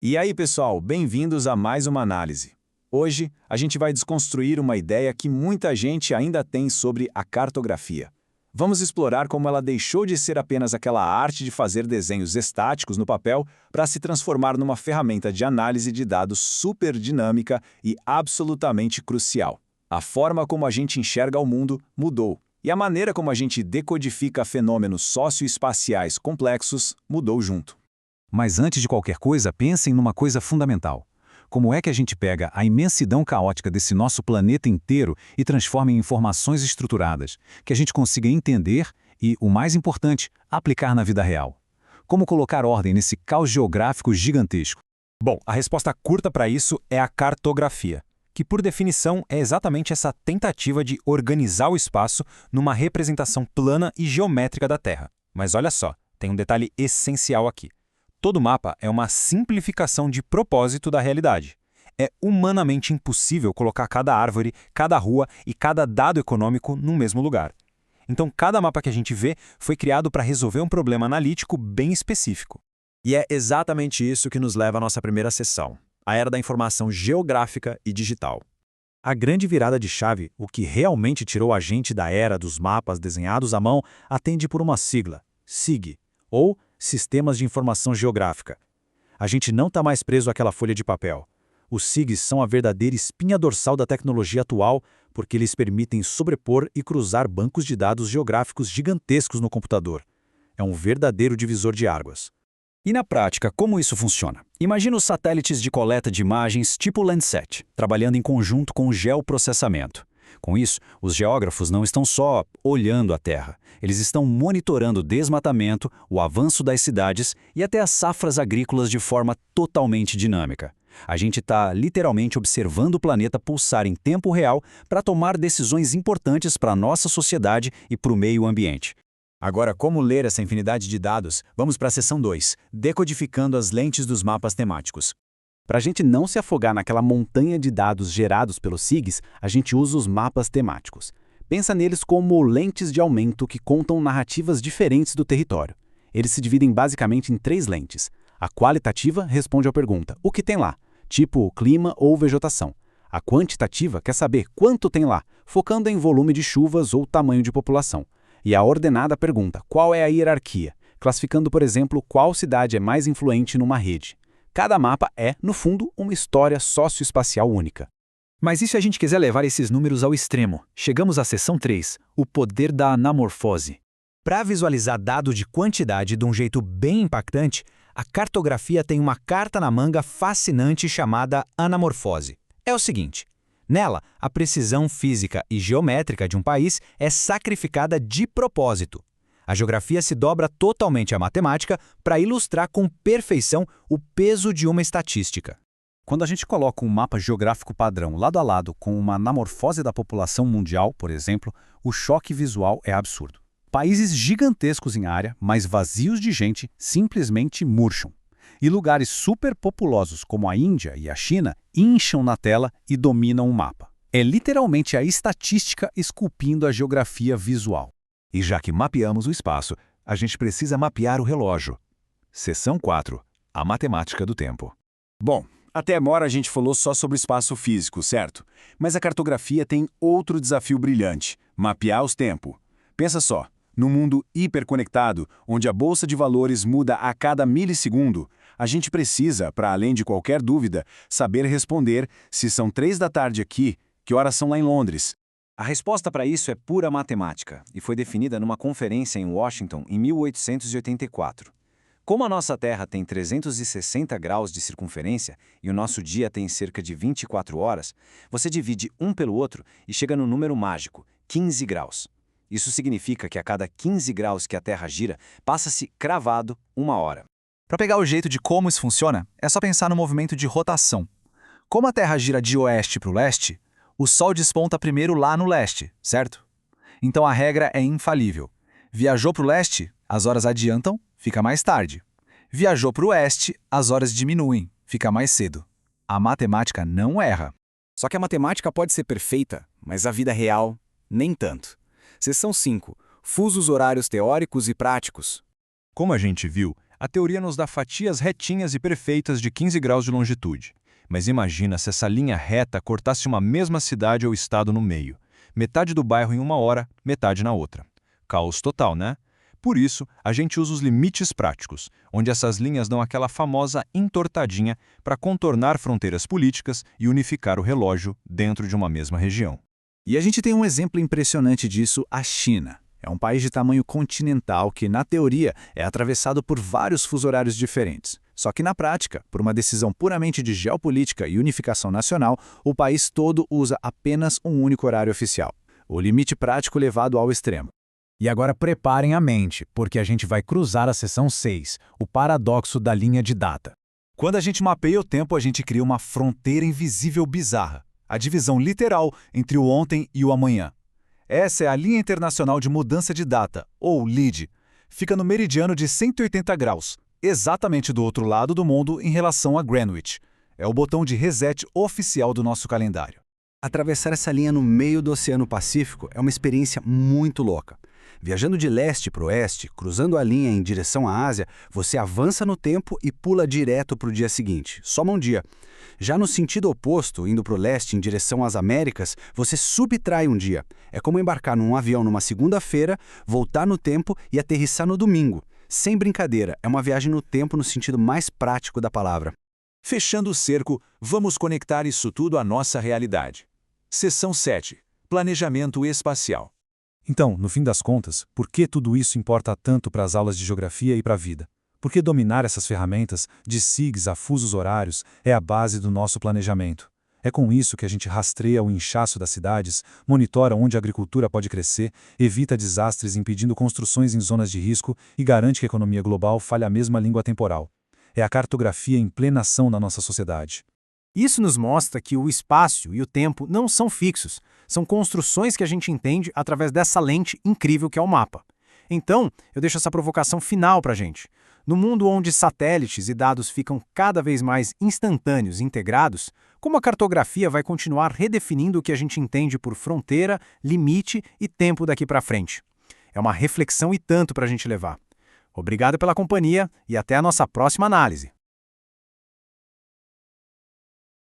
E aí, pessoal, bem-vindos a mais uma análise. Hoje, a gente vai desconstruir uma ideia que muita gente ainda tem sobre a cartografia. Vamos explorar como ela deixou de ser apenas aquela arte de fazer desenhos estáticos no papel para se transformar numa ferramenta de análise de dados super dinâmica e absolutamente crucial. A forma como a gente enxerga o mundo mudou, e a maneira como a gente decodifica fenômenos socioespaciais complexos mudou junto. Mas antes de qualquer coisa, pensem numa coisa fundamental. Como é que a gente pega a imensidão caótica desse nosso planeta inteiro e transforma em informações estruturadas, que a gente consiga entender e, o mais importante, aplicar na vida real? Como colocar ordem nesse caos geográfico gigantesco? Bom, a resposta curta para isso é a cartografia, que por definição é exatamente essa tentativa de organizar o espaço numa representação plana e geométrica da Terra. Mas olha só, tem um detalhe essencial aqui. Todo mapa é uma simplificação de propósito da realidade. É humanamente impossível colocar cada árvore, cada rua e cada dado econômico no mesmo lugar. Então, cada mapa que a gente vê foi criado para resolver um problema analítico bem específico. E é exatamente isso que nos leva à nossa primeira sessão, a era da informação geográfica e digital. A grande virada de chave, o que realmente tirou a gente da era dos mapas desenhados à mão, atende por uma sigla, SIG, ou Sistemas de Informação Geográfica. A gente não está mais preso àquela folha de papel. Os SIGs são a verdadeira espinha dorsal da tecnologia atual, porque eles permitem sobrepor e cruzar bancos de dados geográficos gigantescos no computador. É um verdadeiro divisor de águas. E na prática, como isso funciona? Imagina os satélites de coleta de imagens tipo Landsat, trabalhando em conjunto com o geoprocessamento. Com isso, os geógrafos não estão só olhando a Terra, eles estão monitorando o desmatamento, o avanço das cidades e até as safras agrícolas de forma totalmente dinâmica. A gente está literalmente observando o planeta pulsar em tempo real para tomar decisões importantes para a nossa sociedade e para o meio ambiente. Agora, como ler essa infinidade de dados? Vamos para a seção 2, decodificando as lentes dos mapas temáticos. Para a gente não se afogar naquela montanha de dados gerados pelos SIGs, a gente usa os mapas temáticos. Pensa neles como lentes de aumento que contam narrativas diferentes do território. Eles se dividem basicamente em 3 lentes. A qualitativa responde à pergunta, o que tem lá? Tipo clima ou vegetação. A quantitativa quer saber quanto tem lá, focando em volume de chuvas ou tamanho de população. E a ordenada pergunta, qual é a hierarquia? Classificando, por exemplo, qual cidade é mais influente numa rede. Cada mapa é, no fundo, uma história socioespacial única. Mas e se a gente quiser levar esses números ao extremo? Chegamos à seção 3, o poder da anamorfose. Para visualizar dados de quantidade de um jeito bem impactante, a cartografia tem uma carta na manga fascinante chamada anamorfose. É o seguinte, nela, a precisão física e geométrica de um país é sacrificada de propósito. A geografia se dobra totalmente à matemática para ilustrar com perfeição o peso de uma estatística. Quando a gente coloca um mapa geográfico padrão lado a lado com uma anamorfose da população mundial, por exemplo, o choque visual é absurdo. Países gigantescos em área, mas vazios de gente, simplesmente murcham. E lugares superpopulosos como a Índia e a China incham na tela e dominam o mapa. É literalmente a estatística esculpindo a geografia visual. E já que mapeamos o espaço, a gente precisa mapear o relógio. Seção 4. A matemática do tempo. Bom, até agora a gente falou só sobre o espaço físico, certo? Mas a cartografia tem outro desafio brilhante, mapear os tempos. Pensa só, num mundo hiperconectado, onde a bolsa de valores muda a cada milissegundo, a gente precisa, para além de qualquer dúvida, saber responder se são 3 da tarde aqui, que horas são lá em Londres. A resposta para isso é pura matemática e foi definida numa conferência em Washington em 1884. Como a nossa Terra tem 360 graus de circunferência e o nosso dia tem cerca de 24 horas, você divide um pelo outro e chega no número mágico, 15 graus. Isso significa que a cada 15 graus que a Terra gira, passa-se cravado 1 hora. Para pegar o jeito de como isso funciona, é só pensar no movimento de rotação. Como a Terra gira de oeste para o leste, o Sol desponta primeiro lá no leste, certo? Então a regra é infalível. Viajou para o leste, as horas adiantam, fica mais tarde. Viajou para o oeste, as horas diminuem, fica mais cedo. A matemática não erra. Só que a matemática pode ser perfeita, mas a vida real, nem tanto. Seção 5. Fusos horários teóricos e práticos. Como a gente viu, A teoria nos dá fatias retinhas e perfeitas de 15 graus de longitude. Mas imagina se essa linha reta cortasse uma mesma cidade ou estado no meio. Metade do bairro em uma hora, metade na outra. Caos total, né? Por isso, a gente usa os limites práticos, onde essas linhas dão aquela famosa entortadinha para contornar fronteiras políticas e unificar o relógio dentro de uma mesma região. E a gente tem um exemplo impressionante disso, a China. É um país de tamanho continental que, na teoria, é atravessado por vários fuso horários diferentes. Só que, na prática, por uma decisão puramente de geopolítica e unificação nacional, o país todo usa apenas um único horário oficial. O limite prático levado ao extremo. E agora preparem a mente, porque a gente vai cruzar a seção 6, o paradoxo da linha de data. Quando a gente mapeia o tempo, a gente cria uma fronteira invisível bizarra, a divisão literal entre o ontem e o amanhã. Essa é a Linha Internacional de Mudança de Data, ou LID. Fica no meridiano de 180 graus, exatamente do outro lado do mundo em relação a Greenwich. É o botão de reset oficial do nosso calendário. Atravessar essa linha no meio do Oceano Pacífico é uma experiência muito louca. Viajando de leste para oeste, cruzando a linha em direção à Ásia, você avança no tempo e pula direto para o dia seguinte, soma um dia. Já no sentido oposto, indo para o leste em direção às Américas, você subtrai um dia. É como embarcar num avião numa segunda-feira, voltar no tempo e aterrissar no domingo. Sem brincadeira, é uma viagem no tempo no sentido mais prático da palavra. Fechando o cerco, vamos conectar isso tudo à nossa realidade. Seção 7. Planejamento espacial. Então, no fim das contas, por que tudo isso importa tanto para as aulas de geografia e para a vida? Porque dominar essas ferramentas, de SIGs a fusos horários, é a base do nosso planejamento. É com isso que a gente rastreia o inchaço das cidades, monitora onde a agricultura pode crescer, evita desastres impedindo construções em zonas de risco e garante que a economia global fale a mesma língua temporal. É a cartografia em plena ação na nossa sociedade. Isso nos mostra que o espaço e o tempo não são fixos, são construções que a gente entende através dessa lente incrível que é o mapa. Então, eu deixo essa provocação final para a gente. No mundo onde satélites e dados ficam cada vez mais instantâneos e integrados, como a cartografia vai continuar redefinindo o que a gente entende por fronteira, limite e tempo daqui para frente? É uma reflexão e tanto para a gente levar. Obrigado pela companhia e até a nossa próxima análise.